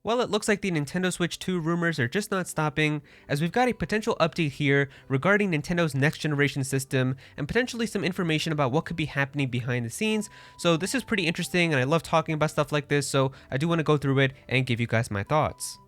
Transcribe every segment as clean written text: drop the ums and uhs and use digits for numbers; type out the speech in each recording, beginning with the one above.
Well, it looks like the Nintendo Switch 2 rumors are just not stopping, as we've got a potential update here regarding Nintendo's next generation system, and potentially some information about what could be happening behind the scenes. So this is pretty interesting, and I love talking about stuff like this, so I do want to go through it and give you guys my thoughts.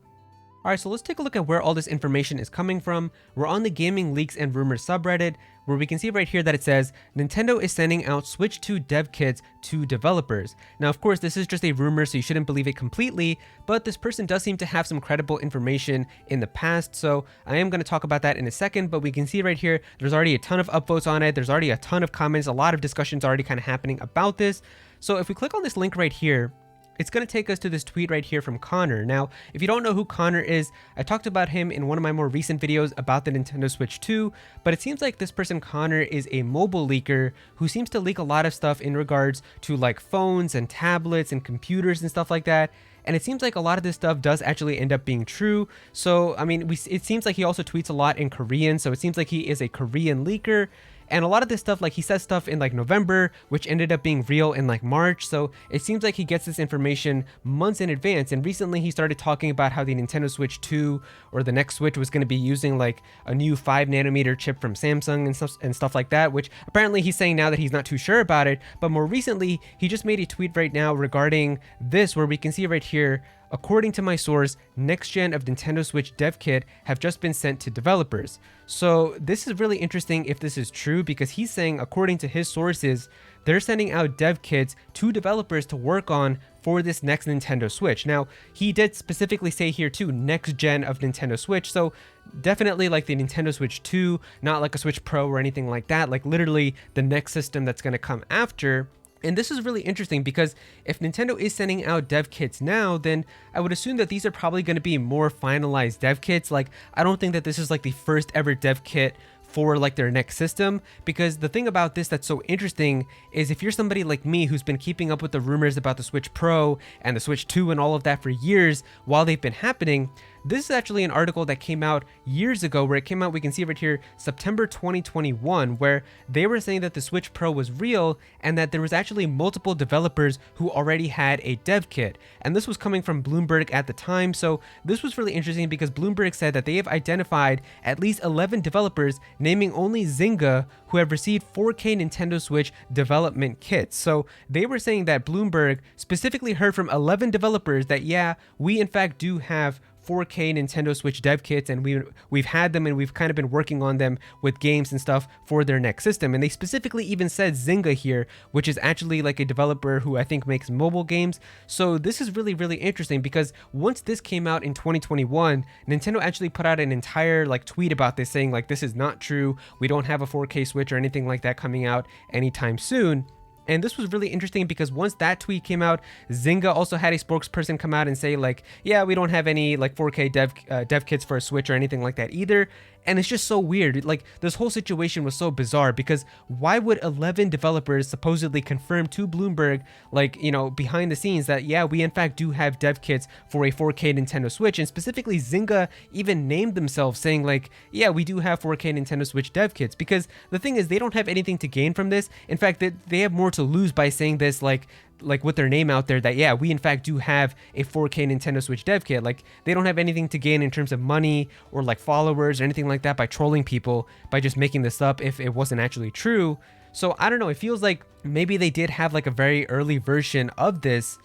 Alright, so let's take a look at where all this information is coming from. We're on the Gaming Leaks and Rumors subreddit, where we can see right here that it says, Nintendo is sending out Switch 2 dev kits to developers. Now, of course, this is just a rumor, so you shouldn't believe it completely, but this person does seem to have some credible information in the past, so I am going to talk about that in a second, but we can see right here, there's already a ton of upvotes on it, there's already a ton of comments, a lot of discussions already kind of happening about this. So if we click on this link right here, it's going to take us to this tweet right here from Connor. Now, if you don't know who Connor is, I talked about him in one of my more recent videos about the Nintendo Switch 2, but it seems like this person Connor is a mobile leaker who seems to leak a lot of stuff in regards to like phones and tablets and computers and stuff like that. And it seems like a lot of this stuff does actually end up being true. So, I mean, it seems like he also tweets a lot in Korean, so it seems like he is a Korean leaker. And a lot of this stuff, like he says stuff in like November, which ended up being real in like March. So it seems like he gets this information months in advance. And recently he started talking about how the Nintendo Switch 2 or the next Switch was going to be using like a new 5nm chip from Samsung and stuff like that, which apparently he's saying now that he's not too sure about it. But more recently, he just made a tweet right now regarding this, where we can see right here, according to my source, next gen of Nintendo Switch dev kit have just been sent to developers. So this is really interesting if this is true, because he's saying, according to his sources, they're sending out dev kits to developers to work on for this next Nintendo Switch. Now, he did specifically say here too, next gen of Nintendo Switch. So definitely like the Nintendo Switch 2, not like a Switch Pro or anything like that, like literally the next system that's going to come after. And this is really interesting because if Nintendo is sending out dev kits now, then I would assume that these are probably going to be more finalized dev kits. Like, I don't think that this is like the first ever dev kit for like their next system, because the thing about this that's so interesting is if you're somebody like me who's been keeping up with the rumors about the Switch Pro and the Switch 2 and all of that for years while they've been happening, this is actually an article that came out years ago, where it came out, we can see right here, September 2021, where they were saying that the Switch Pro was real and that there was actually multiple developers who already had a dev kit. And this was coming from Bloomberg at the time. So this was really interesting because Bloomberg said that they have identified at least 11 developers, naming only Zynga, who have received 4K Nintendo Switch development kits. So they were saying that Bloomberg specifically heard from 11 developers that, yeah, we in fact do have 4K Nintendo Switch dev kits, and we've had them and we've kind of been working on them with games and stuff for their next system. And they specifically even said Zynga here, which is actually like a developer who I think makes mobile games. So this is really, really interesting, because once this came out in 2021, Nintendo actually put out an entire like tweet about this saying like, this is not true. We don't have a 4K Switch or anything like that coming out anytime soon. And this was really interesting because once that tweet came out, Zynga also had a spokesperson come out and say like, yeah, we don't have any like 4K dev kits for a Switch or anything like that either. And it's just so weird. Like, this whole situation was so bizarre, because why would 11 developers supposedly confirm to Bloomberg, like, you know, behind the scenes that, yeah, we in fact do have dev kits for a 4K Nintendo Switch? And specifically Zynga even named themselves saying like, yeah, we do have 4K Nintendo Switch dev kits, because the thing is they don't have anything to gain from this. In fact, they have more to lose by saying this, like with their name out there, that, yeah, we in fact do have a 4K Nintendo Switch dev kit. Like, they don't have anything to gain in terms of money or like followers or anything like that by trolling people by just making this up if it wasn't actually true. So I don't know, it feels like maybe they did have like a very early version of this.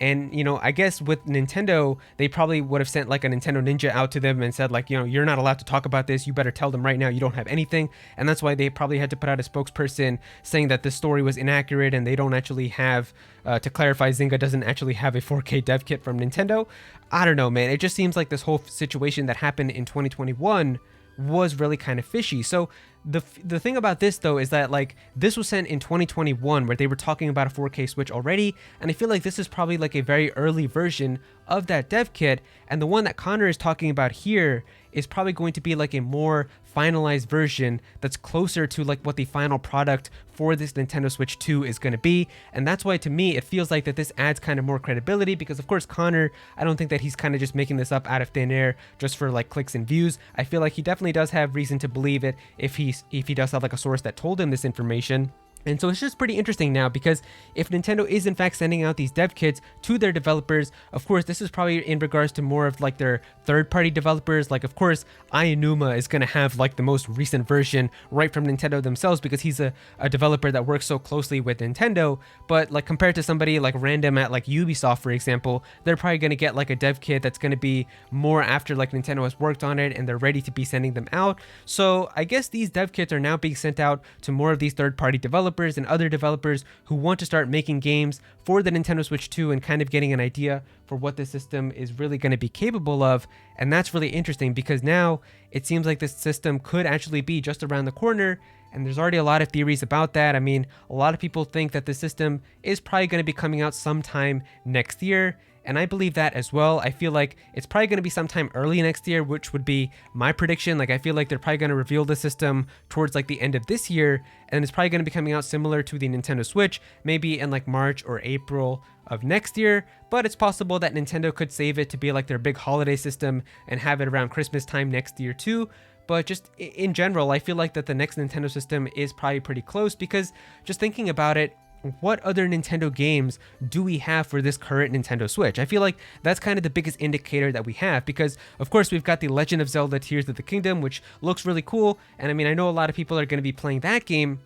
And, you know, I guess with Nintendo, they probably would have sent like a Nintendo Ninja out to them and said like, you know, you're not allowed to talk about this. You better tell them right now you don't have anything. And that's why they probably had to put out a spokesperson saying that this story was inaccurate and they don't actually have, to clarify, Zynga doesn't actually have a 4K dev kit from Nintendo. I don't know, man. It just seems like this whole situation that happened in 2021 was really kind of fishy. So the thing about this though is that like this was sent in 2021, where they were talking about a 4K Switch already, and I feel like this is probably like a very early version of that dev kit, and the one that Connor is talking about here is probably going to be like a more finalized version that's closer to like what the final product for this Nintendo Switch 2 is going to be. And that's why to me it feels like that this adds kind of more credibility, because of course Connor, I don't think that he's kind of just making this up out of thin air just for like clicks and views. I feel like he definitely does have reason to believe it if he does have like a source that told him this information. And so it's just pretty interesting now, because if Nintendo is in fact sending out these dev kits to their developers, of course, this is probably in regards to more of like their third-party developers. Like, of course, Aonuma is going to have like the most recent version right from Nintendo themselves, because he's a developer that works so closely with Nintendo. But like compared to somebody like random at like Ubisoft, for example, they're probably going to get like a dev kit that's going to be more after like Nintendo has worked on it and they're ready to be sending them out. So I guess these dev kits are now being sent out to more of these third-party developers and other developers who want to start making games for the Nintendo Switch 2 and kind of getting an idea for what this system is really going to be capable of. And that's really interesting, because now it seems like this system could actually be just around the corner. And there's already a lot of theories about that. I mean, a lot of people think that the system is probably going to be coming out sometime next year. And I believe that as well. I feel like it's probably going to be sometime early next year, which would be my prediction. Like, I feel like they're probably going to reveal the system towards like the end of this year, and it's probably going to be coming out similar to the Nintendo Switch, maybe in like March or April of next year. But it's possible that Nintendo could save it to be like their big holiday system and have it around Christmas time next year too. But just in general, I feel like that the next Nintendo system is probably pretty close, because just thinking about it, what other Nintendo games do we have for this current Nintendo Switch? I feel like that's kind of the biggest indicator that we have, because of course we've got the Legend of Zelda Tears of the Kingdom, which looks really cool. And I mean, I know a lot of people are going to be playing that game.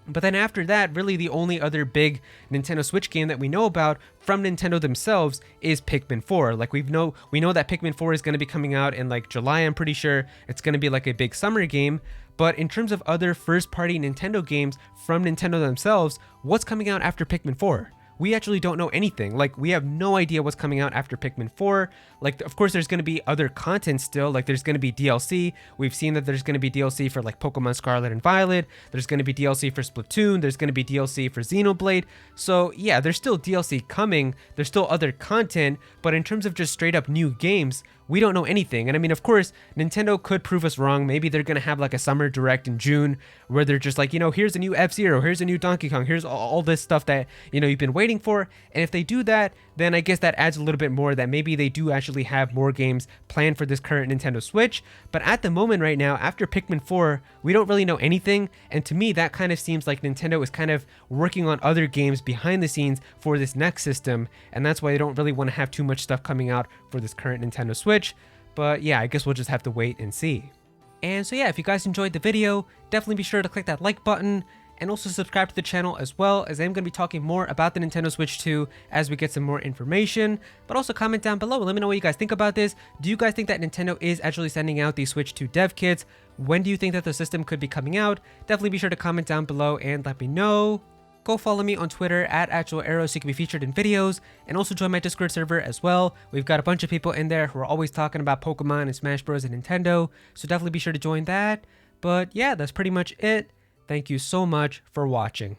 But then after that, really the only other big Nintendo Switch game that we know about from Nintendo themselves is Pikmin 4. Like, we know that Pikmin 4 is going to be coming out in like July, I'm pretty sure. It's going to be like a big summer game. But in terms of other first-party Nintendo games from Nintendo themselves, what's coming out after Pikmin 4? We actually don't know anything. Like, we have no idea what's coming out after Pikmin 4. Like, of course, there's going to be other content still. Like, there's going to be DLC. We've seen that there's going to be DLC for like Pokemon Scarlet and Violet. There's going to be DLC for Splatoon. There's going to be DLC for Xenoblade. So yeah, there's still DLC coming. There's still other content. But in terms of just straight up new games, we don't know anything. And I mean, of course, Nintendo could prove us wrong. Maybe they're going to have like a summer direct in June where they're just like, you know, here's a new F-Zero, here's a new Donkey Kong, here's all this stuff that, you know, you've been waiting for. And if they do that, then I guess that adds a little bit more that maybe they do actually have more games planned for this current Nintendo Switch. But at the moment right now, after Pikmin 4, we don't really know anything. And to me, that kind of seems like Nintendo is kind of working on other games behind the scenes for this next system. And that's why they don't really want to have too much stuff coming out for this current Nintendo Switch. But yeah, I guess we'll just have to wait and see. And so yeah, if you guys enjoyed the video, definitely be sure to click that like button and also subscribe to the channel, as well as I'm going to be talking more about the Nintendo Switch 2 as we get some more information. But also comment down below and let me know what you guys think about this. Do you guys think that Nintendo is actually sending out these Switch 2 dev kits? When do you think that the system could be coming out? Definitely be sure to comment down below and let me know. Go follow me on Twitter at Aero so you can be featured in videos, and also join my Discord server as well. We've got a bunch of people in there who are always talking about Pokemon and Smash Bros and Nintendo, so definitely be sure to join that. But yeah, that's pretty much it. Thank you so much for watching.